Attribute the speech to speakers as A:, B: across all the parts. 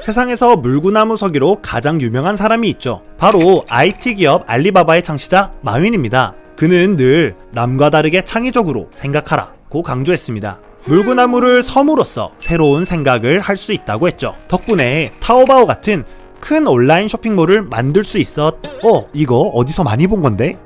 A: 세상에서 물구나무 서기로 가장 유명한 사람이 있죠. 바로 IT 기업 알리바바의 창시자 마윈입니다. 그는 늘 남과 다르게 창의적으로 생각하라고 강조했습니다. 물구나무를 섬으로써 새로운 생각을 할 수 있다고 했죠. 덕분에 타오바오 같은 큰 온라인 쇼핑몰을 만들 수 이거 어디서 많이 본 건데?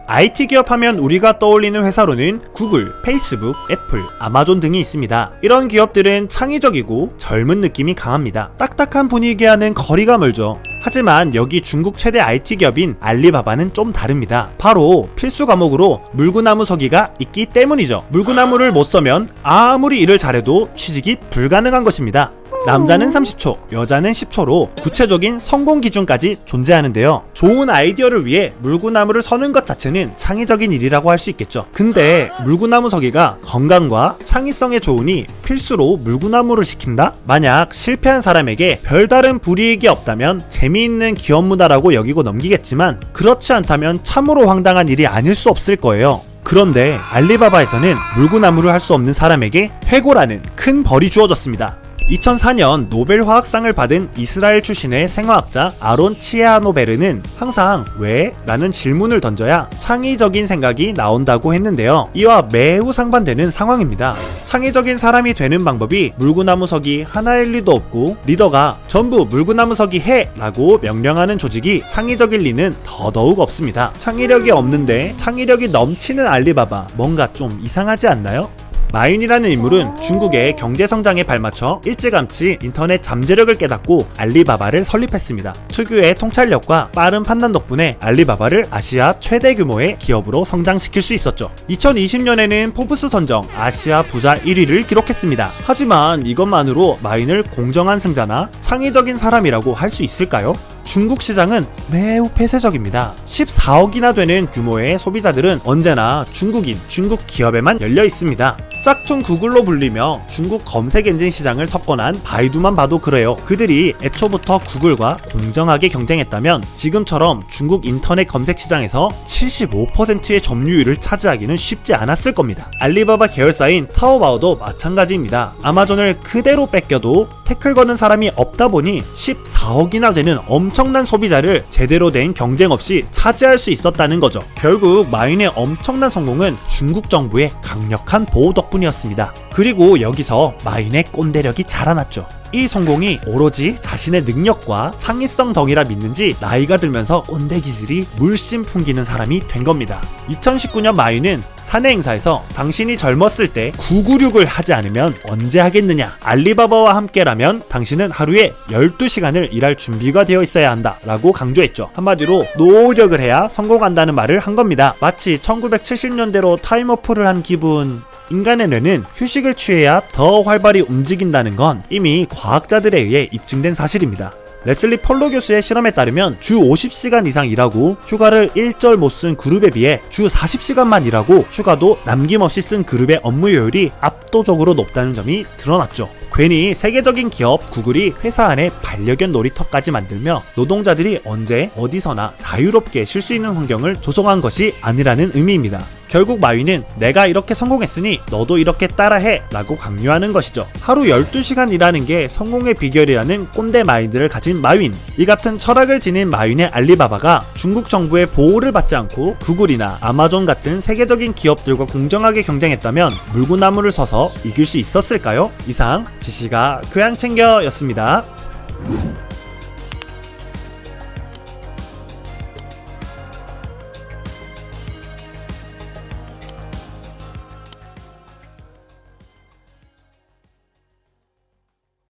A: IT 기업 하면 우리가 떠올리는 회사로는 구글, 페이스북, 애플, 아마존 등이 있습니다. 이런 기업들은 창의적이고 젊은 느낌이 강합니다. 딱딱한 분위기와는 거리가 멀죠. 하지만 여기 중국 최대 IT 기업인 알리바바는 좀 다릅니다. 바로 필수 과목으로 물구나무 서기가 있기 때문이죠. 물구나무를 못 서면 아무리 일을 잘해도 취직이 불가능한 것입니다. 남자는 30초, 여자는 10초로 구체적인 성공 기준까지 존재하는데요. 좋은 아이디어를 위해 물구나무를 서는 것 자체는 창의적인 일이라고 할 수 있겠죠. 근데 물구나무 서기가 건강과 창의성에 좋으니 필수로 물구나무를 시킨다? 만약 실패한 사람에게 별다른 불이익이 없다면 재미있는 기업 문화라고 여기고 넘기겠지만 그렇지 않다면 참으로 황당한 일이 아닐 수 없을 거예요. 그런데 알리바바에서는 물구나무를 할 수 없는 사람에게 회고라는 큰 벌이 주어졌습니다. 2004년 노벨 화학상을 받은 이스라엘 출신의 생화학자 아론 치에아노베르는 항상 왜? 라는 질문을 던져야 창의적인 생각이 나온다고 했는데요. 이와 매우 상반되는 상황입니다. 창의적인 사람이 되는 방법이 물구나무 서기 하나일 리도 없고 리더가 전부 물구나무 서기 해! 라고 명령하는 조직이 창의적일 리는 더더욱 없습니다. 창의력이 없는데 창의력이 넘치는 알리바바, 뭔가 좀 이상하지 않나요? 마윈이라는 인물은 중국의 경제성장에 발맞춰 일찌감치 인터넷 잠재력을 깨닫고 알리바바를 설립했습니다. 특유의 통찰력과 빠른 판단 덕분에 알리바바를 아시아 최대 규모의 기업으로 성장시킬 수 있었죠. 2020년에는 포브스 선정 아시아 부자 1위를 기록했습니다. 하지만 이것만으로 마윈을 공정한 승자나 창의적인 사람이라고 할 수 있을까요? 중국 시장은 매우 폐쇄적입니다. 14억이나 되는 규모의 소비자들은 언제나 중국인, 중국 기업에만 열려 있습니다. 짝퉁 구글로 불리며 중국 검색 엔진 시장을 석권한 바이두만 봐도 그래요. 그들이 애초부터 구글과 공정하게 경쟁했다면 지금처럼 중국 인터넷 검색 시장에서 75%의 점유율을 차지하기는 쉽지 않았을 겁니다. 알리바바 계열사인 타오바오도 마찬가지입니다. 아마존을 그대로 뺏겨도 태클 거는 사람이 없다 보니 14억이나 되는 엄청난 소비자를 제대로 된 경쟁 없이 차지할 수 있었다는 거죠. 결국 마윈의 엄청난 성공은 중국 정부의 강력한 보호 덕분이었습니다. 그리고 여기서 마윈의 꼰대력이 자라났죠. 이 성공이 오로지 자신의 능력과 창의성 덕이라 믿는지 나이가 들면서 꼰대 기질이 물씬 풍기는 사람이 된 겁니다. 2019년 마윈은 사내 행사에서 당신이 젊었을 때 996을 하지 않으면 언제 하겠느냐, 알리바바와 함께라면 당신은 하루에 12시간을 일할 준비가 되어 있어야 한다 라고 강조했죠. 한마디로 노력을 해야 성공한다는 말을 한 겁니다. 마치 1970년대로 타임어프를 한 기분. 인간의 뇌는 휴식을 취해야 더 활발히 움직인다는 건 이미 과학자들에 의해 입증된 사실입니다. 레슬리 폴로 교수의 실험에 따르면 주 50시간 이상 일하고 휴가를 일절 못 쓴 그룹에 비해 주 40시간만 일하고 휴가도 남김없이 쓴 그룹의 업무 효율이 압도적으로 높다는 점이 드러났죠. 괜히 세계적인 기업 구글이 회사 안에 반려견 놀이터까지 만들며 노동자들이 언제 어디서나 자유롭게 쉴 수 있는 환경을 조성한 것이 아니라는 의미입니다. 결국 마윈은 내가 이렇게 성공했으니 너도 이렇게 따라해 라고 강요하는 것이죠. 하루 12시간 일하는 게 성공의 비결이라는 꼰대 마인드를 가진 마윈. 이 같은 철학을 지닌 마윈의 알리바바가 중국 정부의 보호를 받지 않고 구글이나 아마존 같은 세계적인 기업들과 공정하게 경쟁했다면 물구나무를 서서 이길 수 있었을까요? 이상 지시가 교양 챙겨였습니다.